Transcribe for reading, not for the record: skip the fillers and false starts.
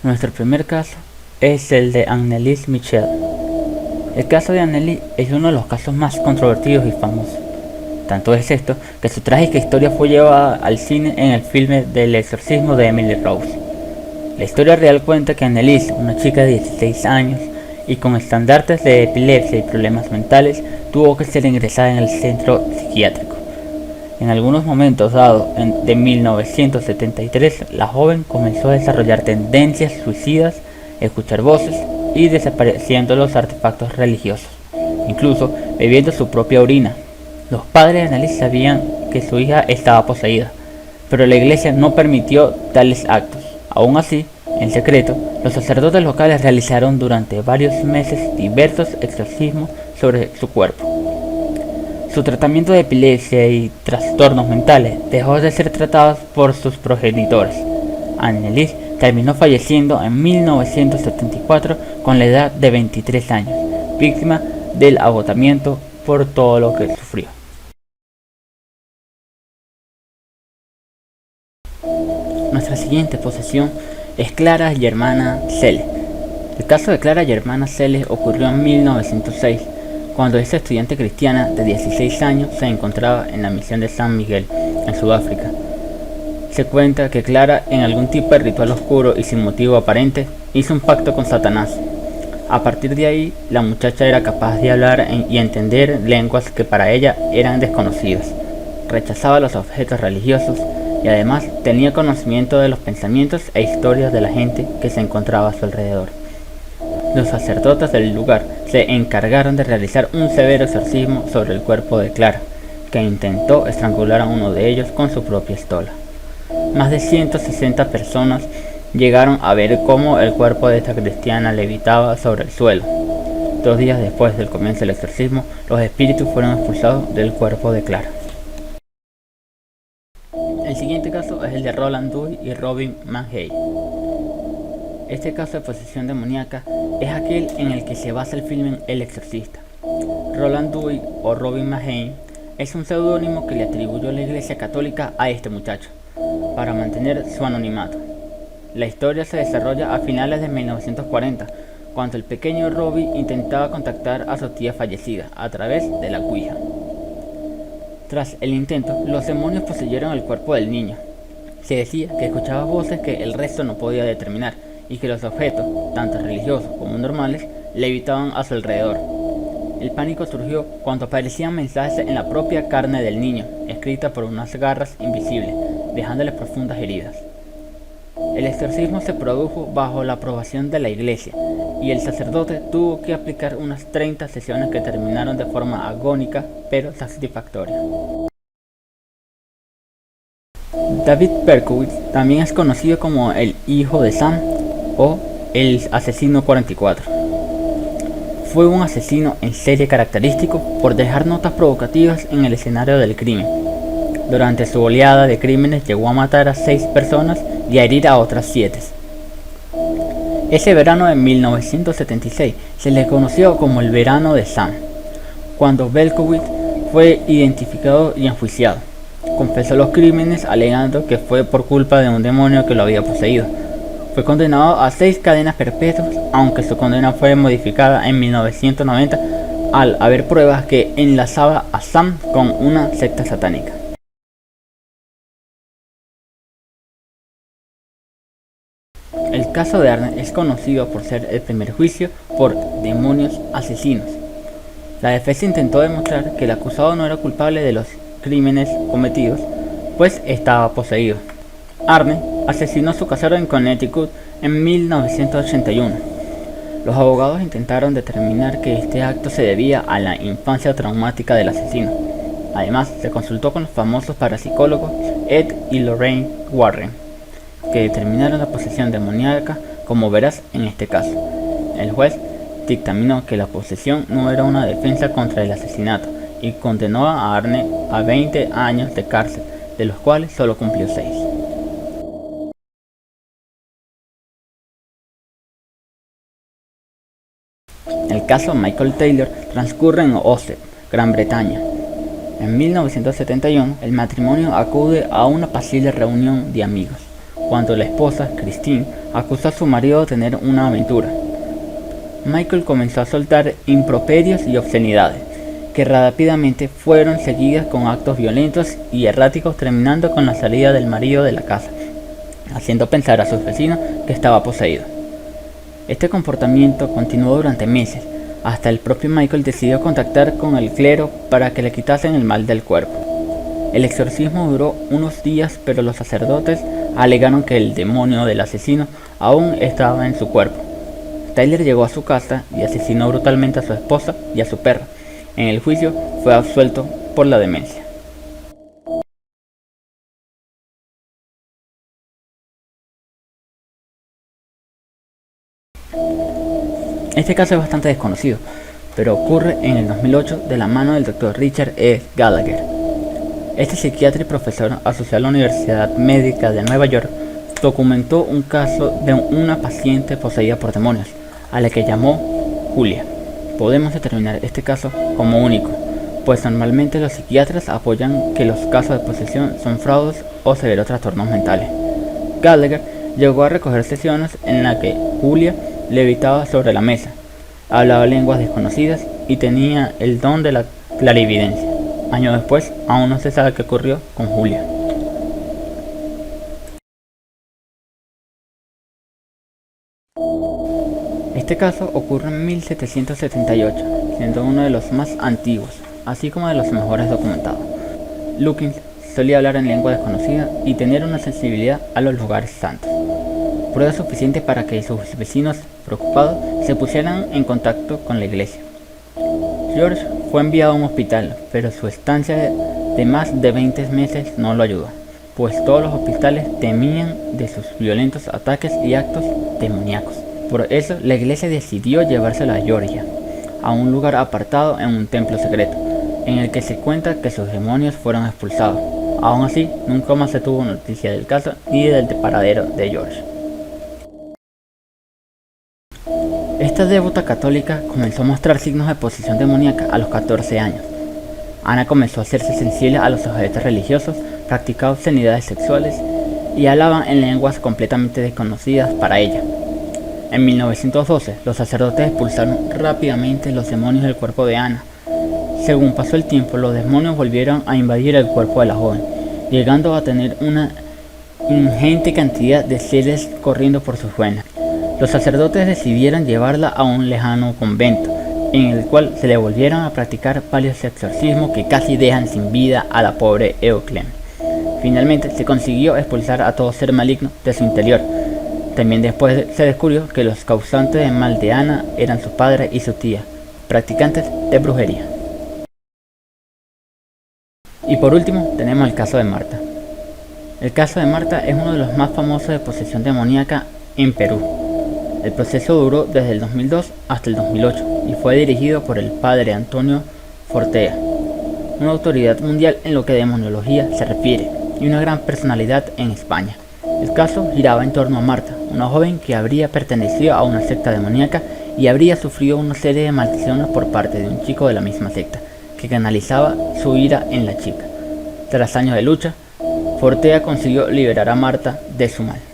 Nuestro primer caso es el de Anneliese Michel. El caso de Anneliese es uno de los casos más controvertidos y famosos. Tanto es esto que su trágica historia fue llevada al cine en el filme del exorcismo de Emily Rose. La historia real cuenta que Anneliese, una chica de 16 años y con estandartes de epilepsia y problemas mentales, tuvo que ser ingresada en el centro psiquiátrico. En algunos momentos dados de 1973, la joven comenzó a desarrollar tendencias suicidas, escuchar voces y desapareciendo los artefactos religiosos, incluso bebiendo su propia orina. Los padres de Anneliese sabían que su hija estaba poseída, pero la iglesia no permitió tales actos. Aún así, en secreto, los sacerdotes locales realizaron durante varios meses diversos exorcismos sobre su cuerpo. Su tratamiento de epilepsia y trastornos mentales dejó de ser tratado por sus progenitores. Anneliese terminó falleciendo en 1974 con la edad de 23 años, víctima del agotamiento por todo lo que sufrió. Nuestra siguiente posesión es Clara Germana Celle. El caso de Clara Germana Celle ocurrió en 1906, cuando esta estudiante cristiana de 16 años se encontraba en la misión de San Miguel, en Sudáfrica. Se cuenta que Clara, en algún tipo de ritual oscuro y sin motivo aparente, hizo un pacto con Satanás. A partir de ahí, la muchacha era capaz de hablar y entender lenguas que para ella eran desconocidas. Rechazaba los objetos religiosos y además tenía conocimiento de los pensamientos e historias de la gente que se encontraba a su alrededor. Los sacerdotes del lugar se encargaron de realizar un severo exorcismo sobre el cuerpo de Clara, que intentó estrangular a uno de ellos con su propia estola. Más de 160 personas llegaron a ver cómo el cuerpo de esta cristiana levitaba sobre el suelo. 2 días después del comienzo del exorcismo, los espíritus fueron expulsados del cuerpo de Clara. El siguiente caso es el de Roland Dewey y Robin McHale. Este caso de posesión demoníaca es aquel en el que se basa el filme El Exorcista. Roland Dewey o Robin McHale es un seudónimo que le atribuyó la Iglesia Católica a este muchacho, para mantener su anonimato. La historia se desarrolla a finales de 1940, cuando el pequeño Robbie intentaba contactar a su tía fallecida a través de la Ouija. Tras el intento, los demonios poseyeron el cuerpo del niño. Se decía que escuchaba voces que el resto no podía determinar y que los objetos, tanto religiosos como normales, levitaban a su alrededor. El pánico surgió cuando aparecían mensajes en la propia carne del niño, escrita por unas garras invisibles, dejándole profundas heridas. El exorcismo se produjo bajo la aprobación de la iglesia, y el sacerdote tuvo que aplicar unas 30 sesiones que terminaron de forma agónica, pero satisfactoria. David Berkowitz también es conocido como el hijo de Sam o el asesino 44. Fue un asesino en serie característico por dejar notas provocativas en el escenario del crimen. Durante su oleada de crímenes llegó a matar a 6 personas y a herir a otras 7. Ese verano de 1976 se le conoció como el verano de Sam, cuando Berkowitz fue identificado y enjuiciado. Confesó los crímenes alegando que fue por culpa de un demonio que lo había poseído. Fue condenado a 6 cadenas perpetuas, aunque su condena fue modificada en 1990 al haber pruebas que enlazaba a Sam con una secta satánica. El caso de Arne es conocido por ser el primer juicio por demonios asesinos. La defensa intentó demostrar que el acusado no era culpable de los crímenes cometidos, pues estaba poseído. Arne asesinó a su casero en Connecticut en 1981. Los abogados intentaron determinar que este acto se debía a la infancia traumática del asesino. Además, se consultó con los famosos parapsicólogos Ed y Lorraine Warren, que determinaron la posesión demoníaca como veraz en este caso. El juez dictaminó que la posesión no era una defensa contra el asesinato y condenó a Arne a 20 años de cárcel, de los cuales solo cumplió 6. El caso Michael Taylor transcurre en Oxford, Gran Bretaña. En 1971, el matrimonio acude a una apacible reunión de amigos, cuando la esposa, Christine, acusó a su marido de tener una aventura. Michael comenzó a soltar improperios y obscenidades, que rápidamente fueron seguidas con actos violentos y erráticos, terminando con la salida del marido de la casa, haciendo pensar a sus vecinos que estaba poseído. Este comportamiento continuó durante meses, hasta el propio Michael decidió contactar con el clero para que le quitasen el mal del cuerpo. El exorcismo duró unos días, pero los sacerdotes alegaron que el demonio del asesino aún estaba en su cuerpo. Tyler llegó a su casa y asesinó brutalmente a su esposa y a su perro. En el juicio fue absuelto por la demencia. Este caso es bastante desconocido, pero ocurre en el 2008 de la mano del Dr. Richard E. Gallagher. Este psiquiatra y profesor asociado a la Universidad Médica de Nueva York documentó un caso de una paciente poseída por demonios, a la que llamó Julia. Podemos determinar este caso como único, pues normalmente los psiquiatras apoyan que los casos de posesión son fraudes o severos trastornos mentales. Gallagher llegó a recoger sesiones en las que Julia levitaba sobre la mesa, hablaba lenguas desconocidas y tenía el don de la clarividencia. Años después, aún no se sabe qué ocurrió con Julia. Este caso ocurre en 1778, siendo uno de los más antiguos, así como de los mejores documentados. Luckins solía hablar en lengua desconocida y tener una sensibilidad a los lugares santos, prueba suficiente para que sus vecinos, preocupados, se pusieran en contacto con la iglesia. George fue enviado a un hospital, pero su estancia de más de 20 meses no lo ayudó, pues todos los hospitales temían de sus violentos ataques y actos demoníacos. Por eso la iglesia decidió llevárselo a Georgia, a un lugar apartado en un templo secreto, en el que se cuenta que sus demonios fueron expulsados. Aún así, nunca más se tuvo noticia del caso ni del paradero de George. Esta devota católica comenzó a mostrar signos de posesión demoníaca a los 14 años. Ana comenzó a hacerse sensible a los objetos religiosos, practicaba obscenidades sexuales y hablaba en lenguas completamente desconocidas para ella. En 1912, los sacerdotes expulsaron rápidamente los demonios del cuerpo de Ana. Según pasó el tiempo, los demonios volvieron a invadir el cuerpo de la joven, llegando a tener una ingente cantidad de seres corriendo por sus venas. Los sacerdotes decidieron llevarla a un lejano convento, en el cual se le volvieron a practicar varios exorcismos que casi dejan sin vida a la pobre Euclem. Finalmente se consiguió expulsar a todo ser maligno de su interior. También después se descubrió que los causantes del mal de Ana eran su padre y su tía, practicantes de brujería. Y por último tenemos el caso de Marta. El caso de Marta es uno de los más famosos de posesión demoníaca en Perú. El proceso duró desde el 2002 hasta el 2008 y fue dirigido por el padre Antonio Fortea, una autoridad mundial en lo que demonología se refiere y una gran personalidad en España. El caso giraba en torno a Marta, una joven que habría pertenecido a una secta demoníaca y habría sufrido una serie de maldiciones por parte de un chico de la misma secta, que canalizaba su ira en la chica. Tras años de lucha, Fortea consiguió liberar a Marta de su mal.